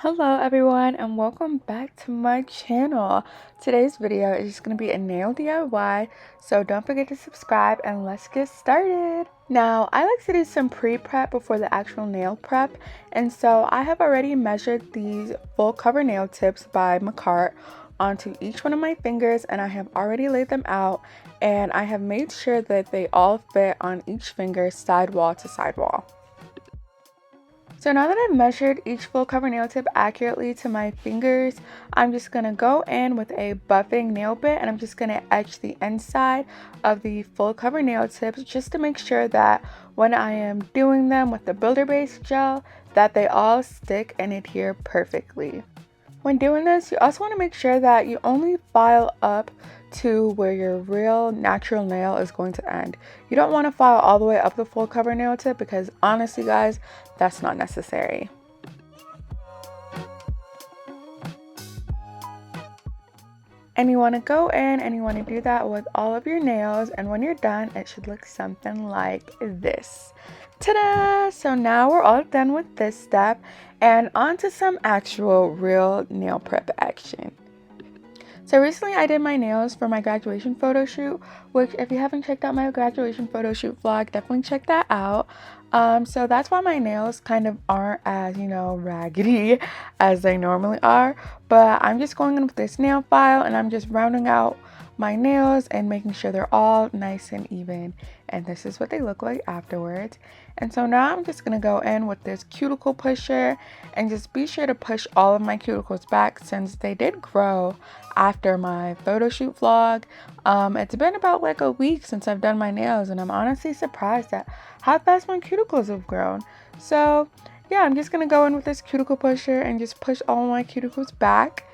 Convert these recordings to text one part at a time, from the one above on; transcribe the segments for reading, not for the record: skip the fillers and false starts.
Hello everyone and welcome back to my channel. Today's video is just going to be a nail DIY, so don't forget to subscribe and let's get started. Now, I like to do some pre-prep before the actual nail prep, and so I have already measured these full cover nail tips by Manicure onto each one of my fingers, and I have already laid them out, and I have made sure that they all fit on each finger sidewall to sidewall. So now that I've measured each full cover nail tip accurately to my fingers, I'm just going to go in with a buffing nail bit and I'm just going to etch the inside of the full cover nail tips just to make sure that when I am doing them with the builder base gel that they all stick and adhere perfectly. When doing this, you also want to make sure that you only file up to where your real natural nail is going to end. You don't want to file all the way up the full cover nail tip because honestly guys, that's not necessary. And you want to go in and you want to do that with all of your nails, and when you're done it should look something like this. Ta-da! So now we're all done with this step and on to some actual real nail prep action. So recently I did my nails for my graduation photo shoot, which if you haven't checked out my graduation photo shoot vlog, definitely check that out. So that's why my nails kind of aren't as, raggedy as they normally are. But I'm just going in with this nail file and I'm just rounding out my nails and making sure they're all nice and even. And this is what they look like afterwards. And so now I'm just going to go in with this cuticle pusher and just be sure to push all of my cuticles back since they did grow after my photo shoot vlog. It's been about like a week since I've done my nails and I'm honestly surprised at how fast my cuticles have grown. So yeah, I'm just going to go in with this cuticle pusher and just push all my cuticles back.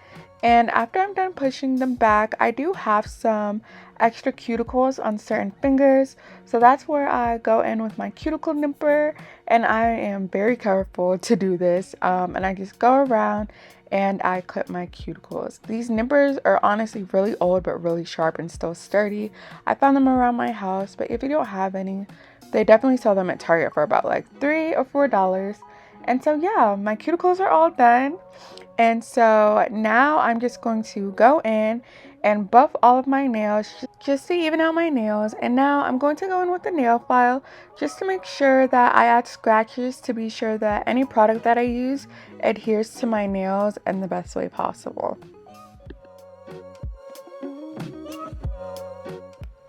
And after I'm done pushing them back, I do have some extra cuticles on certain fingers. So that's where I go in with my cuticle nipper. And I am very careful to do this. And I just go around and I clip my cuticles. These nippers are honestly really old but really sharp and still sturdy. I found them around my house, but if you don't have any, they definitely sell them at Target for about like $3 or $4. And so yeah, my cuticles are all done. And so now I'm just going to go in and buff all of my nails just to even out my nails. And now I'm going to go in with the nail file just to make sure that I add scratches to be sure that any product that I use adheres to my nails in the best way possible.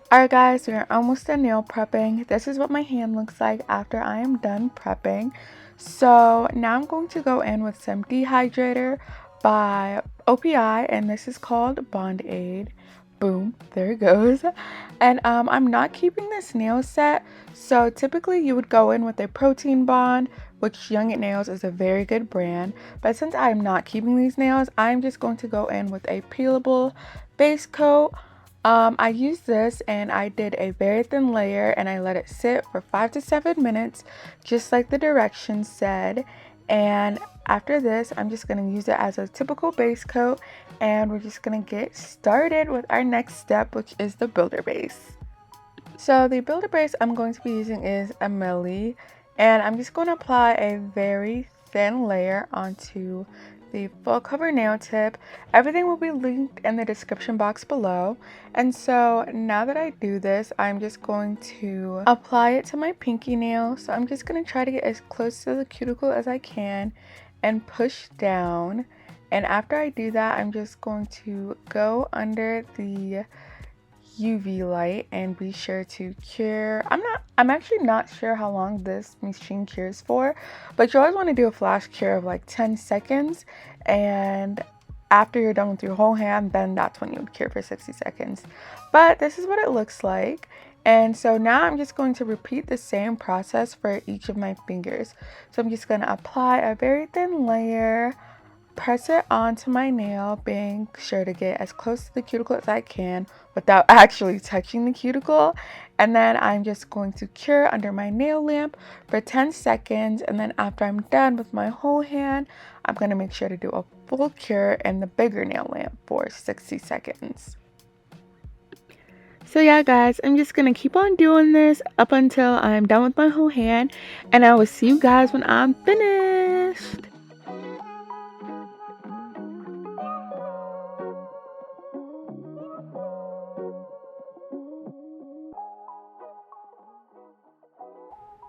Alright guys, we are almost done nail prepping. This is what my hand looks like after I am done prepping. So now I'm going to go in with some dehydrator by OPI, and this is called Bond Aid. Boom, there it goes. And I'm not keeping this nail set, so typically you would go in with a protein bond, which Young & Nails is a very good brand, but since I'm not keeping these nails, I'm just going to go in with a peelable base coat. I used this and I did a very thin layer and I let it sit for 5 to 7 minutes just like the directions said. And after this I'm just going to use it as a typical base coat, and we're just going to get started with our next step, which is the builder base. So the builder base I'm going to be using is aimeili, and I'm just going to apply a very thin layer onto the full cover nail tip. Everything will be linked in the description box below. And so now that I do this, I'm just going to apply it to my pinky nail. So I'm just going to try to get as close to the cuticle as I can and push down. And after I do that, I'm just going to go under the UV light and be sure to cure. I'm actually not sure how long this machine cures for, but you always want to do a flash cure of like 10 seconds, and after you're done with your whole hand, then that's when you would cure for 60 seconds. But this is what it looks like. And so now I'm just going to repeat the same process for each of my fingers. So I'm just going to apply a very thin layer, press it onto my nail, being sure to get as close to the cuticle as I can without actually touching the cuticle. And then I'm just going to cure under my nail lamp for 10 seconds. And then after I'm done with my whole hand, I'm going to make sure to do a full cure in the bigger nail lamp for 60 seconds. So yeah guys, I'm just going to keep on doing this up until I'm done with my whole hand. And I will see you guys when I'm finished.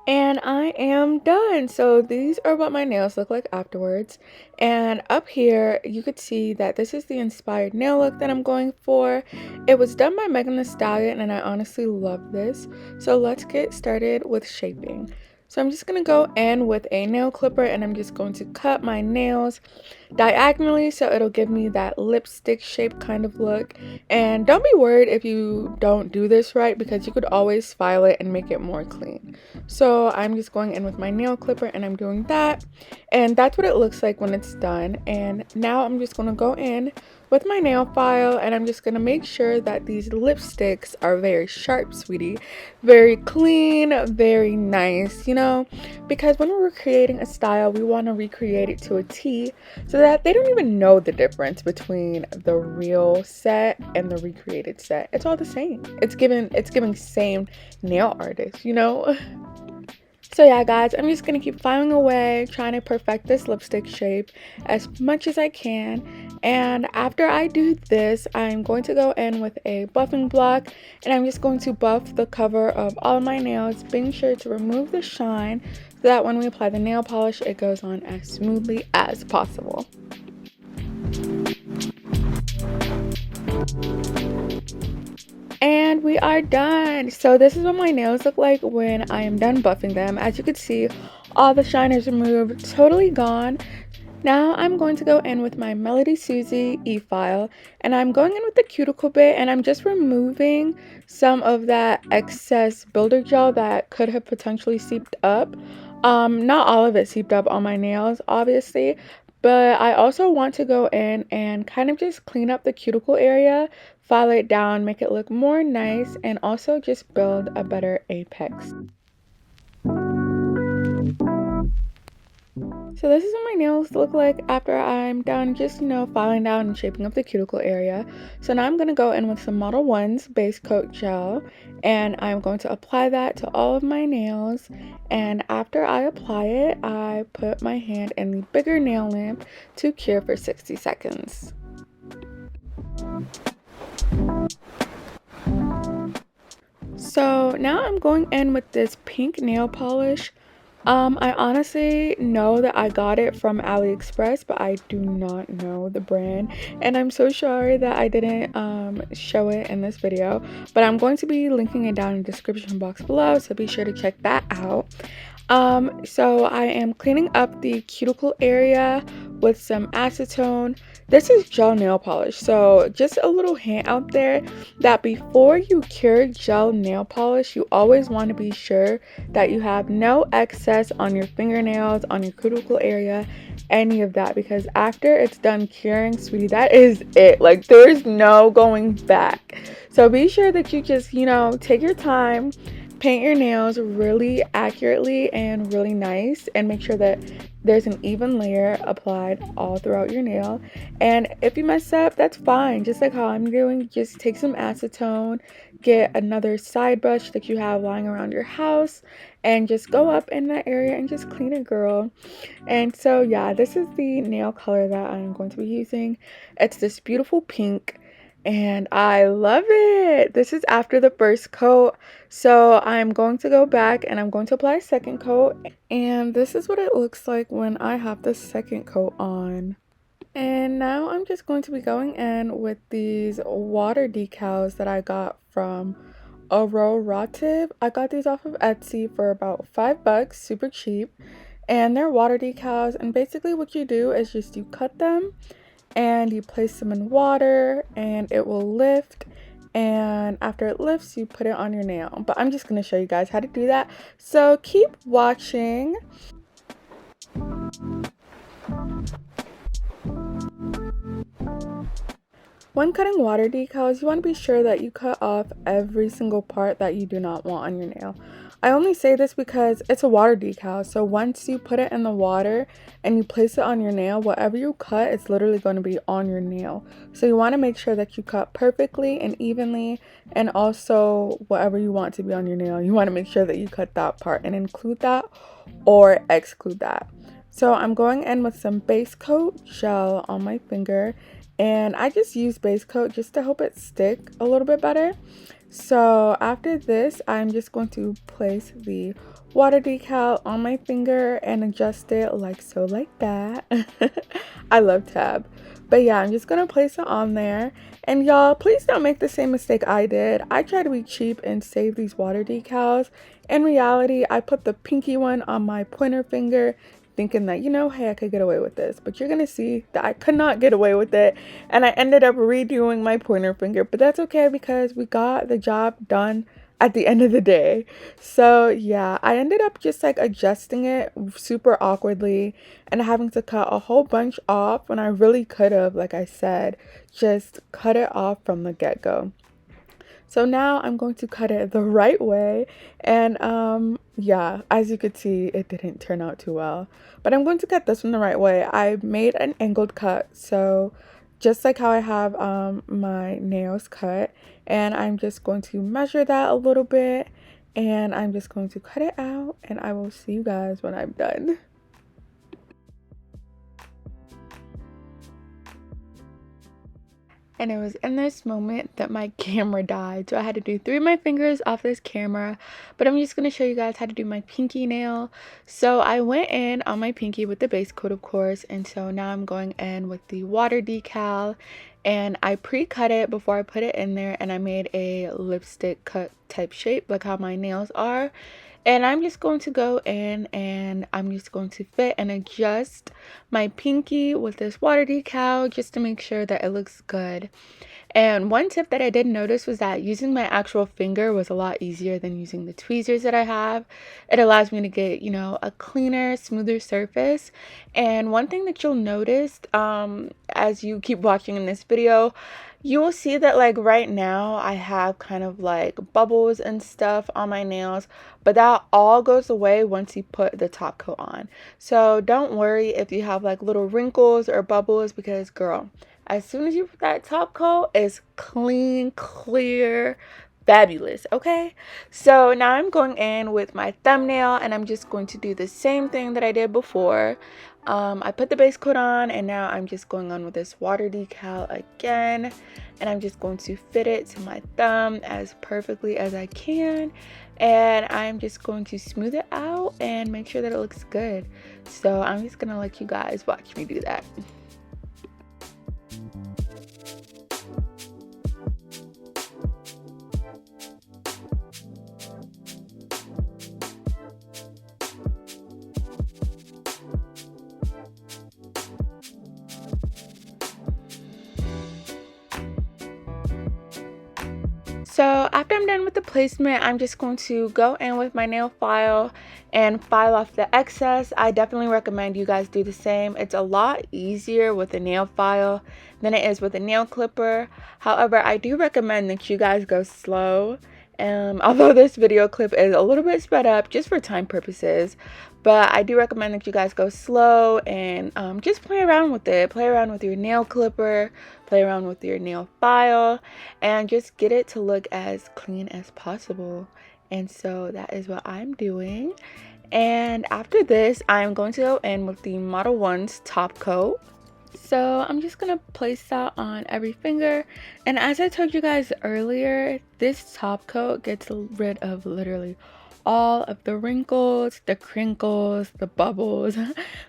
And I am done. So these are what my nails look like afterwards. And up here, you could see that this is the inspired nail look that I'm going for. It was done by Megan Thee Stallion, and I honestly love this. So let's get started with shaping. So I'm just going to go in with a nail clipper, and I'm just going to cut my nails diagonally so it'll give me that lipstick shape kind of look. And don't be worried if you don't do this right, because you could always file it and make it more clean. So I'm just going in with my nail clipper and I'm doing that, and that's what it looks like when it's done. And now I'm just going to go in with my nail file, and I'm just going to make sure that these lipsticks are very sharp, sweetie, very clean, very nice, you know, because when we're creating a style, we want to recreate it to a T so that they don't even know the difference between the real set and the recreated set. It's all the same. It's giving same nail artist, you know. So yeah, guys, I'm just going to keep filing away, trying to perfect this lipstick shape as much as I can. And after I do this, I'm going to go in with a buffing block, and I'm just going to buff the cover of all of my nails, being sure to remove the shine so that when we apply the nail polish, it goes on as smoothly as possible. And we are done. So this is what my nails look like when I am done buffing them. As you can see, all the shine is removed, totally gone. Now I'm going to go in with my Melody Susie e-file, and I'm going in with the cuticle bit, and I'm just removing some of that excess builder gel that could have potentially seeped up. Not all of it seeped up on my nails, obviously, but I also want to go in and kind of just clean up the cuticle area, file it down, make it look more nice, and also just build a better apex. So this is what my nails look like after I'm done just, you know, filing down and shaping up the cuticle area. So now I'm going to go in with some Model 1's base coat gel, and I'm going to apply that to all of my nails. And after I apply it, I put my hand in the bigger nail lamp to cure for 60 seconds. So now I'm going in with this pink nail polish. I honestly know that I got it from AliExpress, but I do not know the brand, and I'm so sorry that I didn't show it in this video, but I'm going to be linking it down in the description box below, so be sure to check that out. So I am cleaning up the cuticle area with some acetone. This is gel nail polish, so just a little hint out there that before you cure gel nail polish, you always want to be sure that you have no excess on your fingernails, on your cuticle area, any of that, because after it's done curing, sweetie, that is it. Like, there's no going back. So be sure that you just, you know, take your time, paint your nails really accurately and really nice, and make sure that there's an even layer applied all throughout your nail. And if you mess up, that's fine. Just like how I'm doing, just take some acetone, get another side brush that you have lying around your house, and just go up in that area and just clean it, girl. And so yeah, this is the nail color that I'm going to be using. It's this beautiful pink, and I love it. This is after the first coat, so I'm going to go back and I'm going to apply a second coat, and this is what it looks like when I have the second coat on. And now I'm just going to be going in with these water decals that I got from Aurora. I got these off of Etsy for about $5, super cheap, and they're water decals. And basically what you do is just you cut them and you place them in water and it will lift, and after it lifts you put it on your nail. But I'm just going to show you guys how to do that, so keep watching. When cutting water decals, you want to be sure that you cut off every single part that you do not want on your nail. I only say this because it's a water decal, so once you put it in the water and you place it on your nail, whatever you cut, it's literally going to be on your nail. So you want to make sure that you cut perfectly and evenly, and also whatever you want to be on your nail, you want to make sure that you cut that part and include that or exclude that. So I'm going in with some base coat gel on my finger, and I just use base coat just to help it stick a little bit better. So after this, I'm just going to place the water decal on my finger and adjust it like so, like that. I love tab. But yeah, I'm just gonna place it on there. And y'all, please don't make the same mistake I did. I try to be cheap and save these water decals. In reality, I put the pinky one on my pointer finger thinking that, you know, hey, I could get away with this. But you're gonna see that I could not get away with it. And I ended up redoing my pointer finger. But that's okay because we got the job done at the end of the day. So yeah, I ended up just like adjusting it super awkwardly and having to cut a whole bunch off when I really could have, like I said, just cut it off from the get-go. So now I'm going to cut it the right way, and yeah, as you could see, it didn't turn out too well. But I'm going to cut this one the right way. I made an angled cut, so just like how I have my nails cut, and I'm just going to measure that a little bit, and I'm just going to cut it out, and I will see you guys when I'm done. And it was in this moment that my camera died, so I had to do 3 of my fingers off this camera. But I'm just going to show you guys how to do my pinky nail. So I went in on my pinky with the base coat, of course, and so now I'm going in with the water decal, and I pre-cut it before I put it in there, and I made a lipstick cut type shape like how my nails are. And I'm just going to go in and I'm just going to fit and adjust my pinky with this water decal just to make sure that it looks good. And one tip that I did notice was that using my actual finger was a lot easier than using the tweezers that I have. It allows me to get, you know, a cleaner, smoother surface. And one thing that you'll notice as you keep watching in this video, you will see that like right now I have kind of like bubbles and stuff on my nails, but that all goes away once you put the top coat on. So don't worry if you have like little wrinkles or bubbles, because girl, as soon as you put that top coat, it's clean, clear, fabulous. Okay, so now I'm going in with my thumbnail and I'm just going to do the same thing that I did before. I put the base coat on and now I'm just going on with this water decal again, and I'm just going to fit it to my thumb as perfectly as I can, and I'm just going to smooth it out and make sure that it looks good. So I'm just gonna let you guys watch me do that. So after I'm done with the placement, I'm just going to go in with my nail file and file off the excess. I definitely recommend you guys do the same. It's a lot easier with a nail file than it is with a nail clipper. However, I do recommend that you guys go slow. Although this video clip is a little bit sped up just for time purposes, but I do recommend that you guys go slow and just play around with it. Play around with your nail clipper, play around with your nail file, and just get it to look as clean as possible. And so that is what I'm doing. And after this, I'm going to go in with the Model 1's top coat. So I'm just gonna place that on every finger, and as I told you guys earlier, this top coat gets rid of literally all of the wrinkles, the crinkles, the bubbles,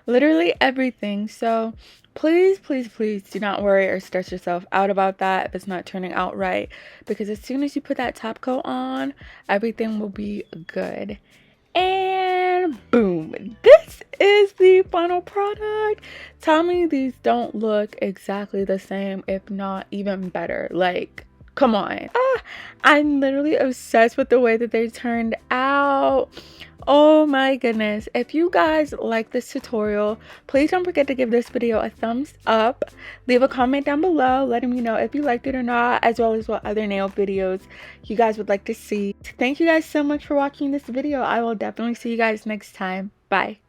literally everything. So please, please, please do not worry or stress yourself out about that if it's not turning out right, because as soon as you put that top coat on, everything will be good. And boom, this is the final product. Tell me these don't look exactly the same, if not even better. Like, come on. I'm literally obsessed with the way that they turned out. Oh my goodness. If you guys like this tutorial, please don't forget to give this video a thumbs up. Leave a comment down below letting me know if you liked it or not, as well as what other nail videos you guys would like to see. Thank you guys so much for watching this video. I will definitely see you guys next time. Bye.